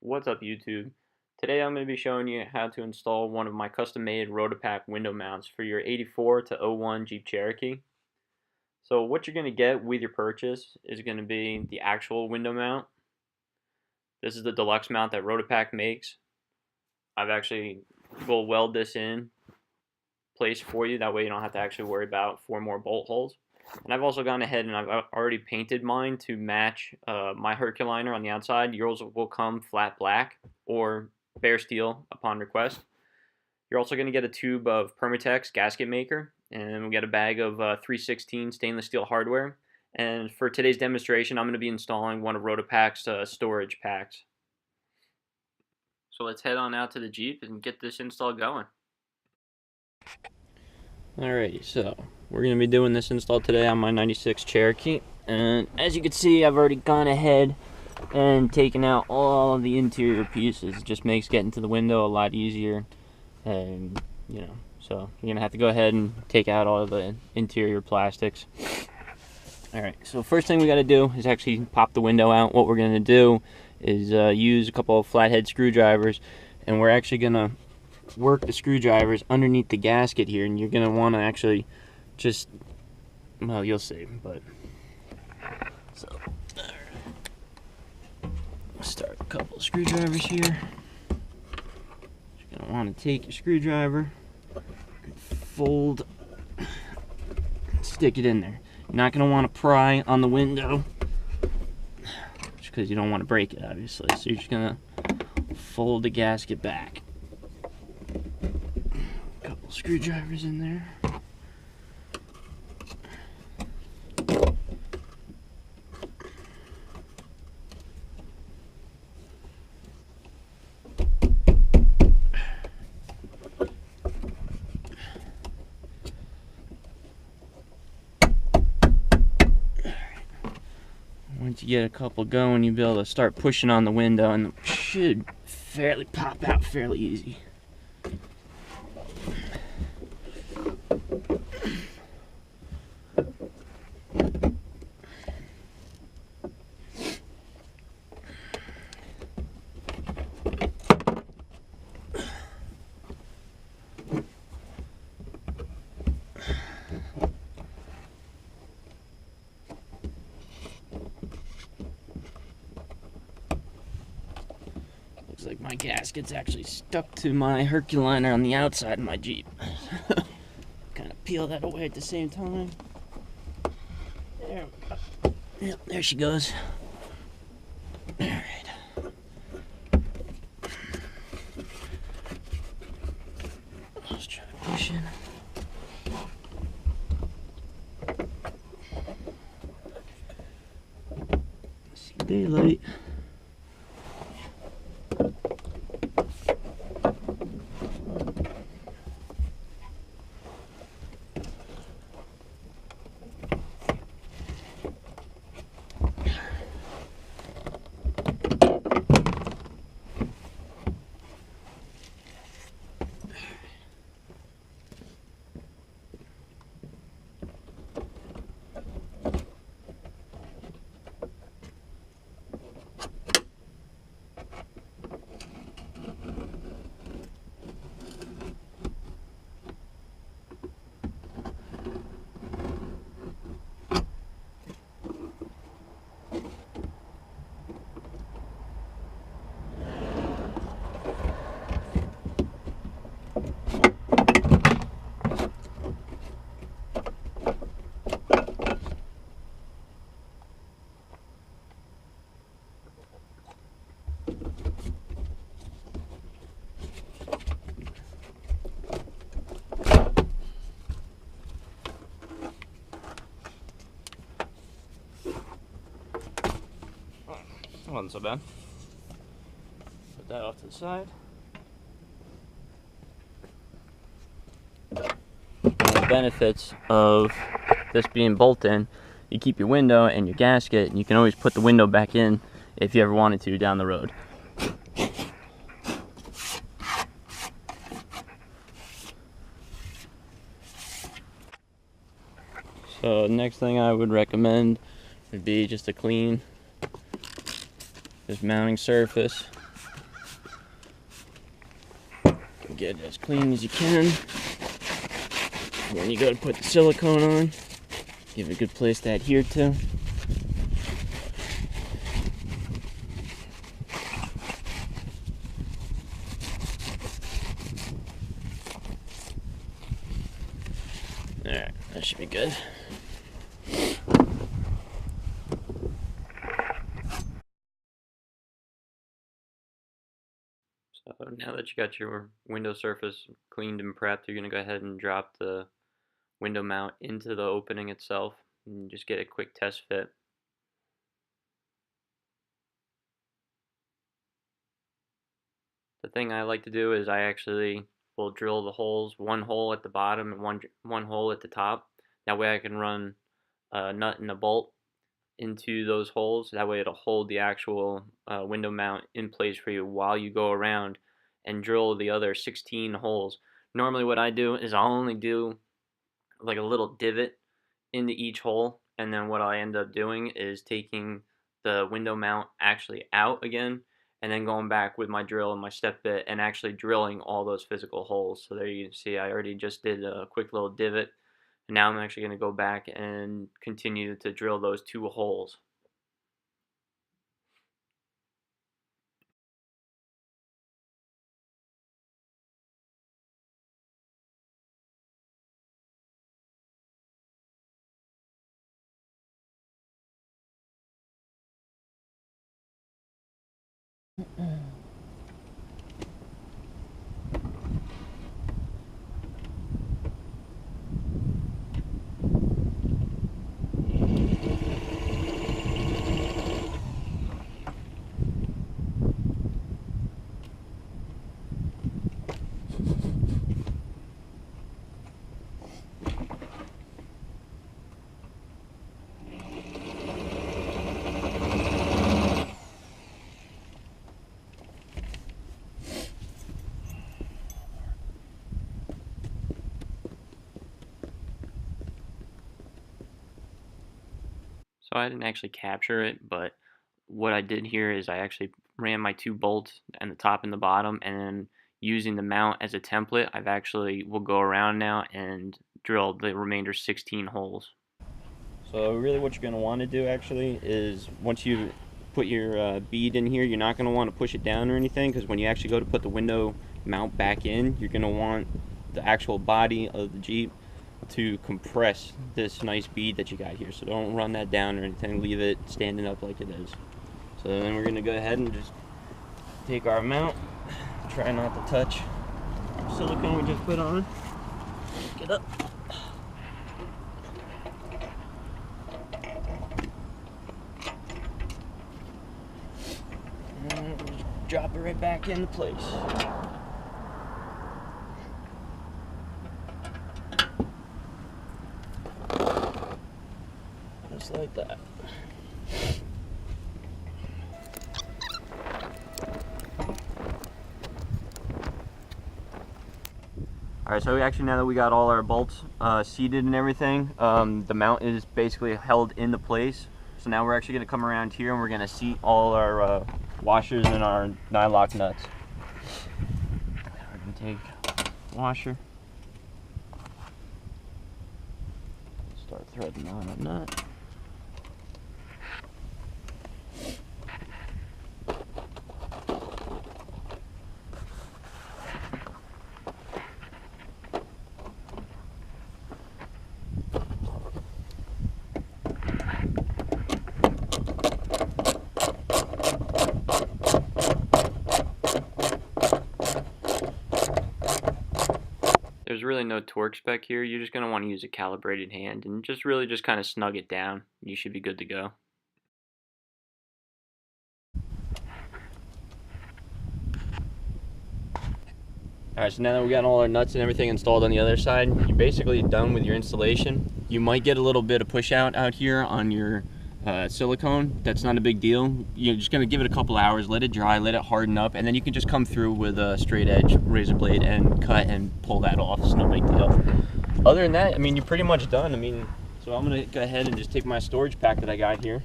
What's up, YouTube? Today I'm going to be showing you how to install one of my custom-made RotoPax window mounts for your 84 to '01 Jeep Cherokee. So what you're going to get with your purchase is going to be the actual window mount. This is the deluxe mount that RotoPax makes. I've actually will weld this in place for you, that way you don't have to actually worry about 4 more bolt holes. And I've also gone ahead and I've already painted mine to match my Herculiner on the outside. Yours will come flat black or bare steel upon request. You're also going to get a tube of Permatex gasket maker, and we get a bag of 316 stainless steel hardware. And for today's demonstration, I'm going to be installing one of RotoPax's storage packs. So let's head on out to the Jeep and get this install going. Alrighty, so we're going to be doing this install today on my 96 Cherokee. And as you can see, I've already gone ahead and taken out all of the interior pieces. It just makes getting to the window a lot easier. And, so you're going to have to go ahead and take out all of the interior plastics. Alright, so first thing we got to do is actually pop the window out. What we're going to do is use a couple of flathead screwdrivers, and we're actually going to work the screwdrivers underneath the gasket here, and you're going to want to actually just, well, you'll see, but so start a couple of screwdrivers here. You're going to want to take your screwdriver and fold, stick it in there. You're not going to want to pry on the window just because you don't want to break it, obviously. So you're just going to fold the gasket back. Couple screwdrivers in there. Once you get a couple going, you'll be able to start pushing on the window, and it should fairly pop out fairly easy. Looks like my gasket's actually stuck to my Herculiner on the outside of my Jeep. Kind of peel that away at the same time. There we go. Yep, there she goes. Alright. Let's try pushing. See daylight. That wasn't so bad. Put that off to the side. The benefits of this being bolt-in, you keep your window and your gasket, and you can always put the window back in if you ever wanted to down the road. So next thing I would recommend would be just a clean this mounting surface. get it as clean as you can. When you go to put the silicone on, give it a good place to adhere to. Alright, that should be good. So now that you got your window surface cleaned and prepped, you're going to go ahead and drop the window mount into the opening itself and just get a quick test fit. The thing I like to do is I actually will drill the holes, one hole at the bottom and one hole at the top. That way I can run a nut and a bolt into those holes. That way it'll hold the actual window mount in place for you while you go around and drill the other 16 holes. Normally what I do is I'll only do like a little divot into each hole, and then what I end up doing is taking the window mount actually out again and then going back with my drill and my step bit and actually drilling all those physical holes. So there you can see I already just did a quick little divot, and now I'm actually going to go back and continue to drill those 2 holes. So I didn't actually capture it, but what I did here is I actually ran my 2 bolts and the top and the bottom, and then using the mount as a template, I've actually will go around now and drill the remainder 16 holes. So really what you're going to want to do actually is once you put your bead in here, you're not going to want to push it down or anything, because when you actually go to put the window mount back in, you're going to want the actual body of the Jeep to compress this nice bead that you got here. So don't run that down or anything, leave it standing up like it is. So then we're going to go ahead and just take our mount, try not to touch the silicone we just put on. Get up. And just drop it right back into place. Just like that. Alright, so actually now that we got all our bolts seated and everything, the mount is basically held into place. So now we're actually going to come around here and we're going to seat all our washers and our nylock nuts. We're going to take washer, start threading on a nut. There's really no torque spec here. You're just going to want to use a calibrated hand and just really just kind of snug it down. You should be good to go. Alright, so now that we got all our nuts and everything installed on the other side, you're basically done with your installation. You might get a little bit of push out here on your silicone. That's not a big deal. You're just going to give it a couple hours, let it dry, let it harden up, and then you can just come through with a straight edge razor blade and cut and pull that off. It's no big deal. Other than that, I mean, you're pretty much done. I mean, so I'm going to go ahead and just take my storage pack that I got here,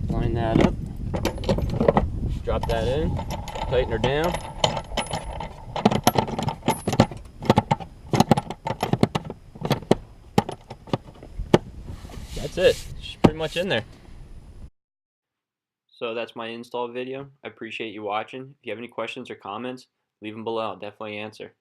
line that up, drop that in, tighten her down. it. It's pretty much in there. So that's my install video. I appreciate you watching. If you have any questions or comments, leave them below. I'll definitely answer.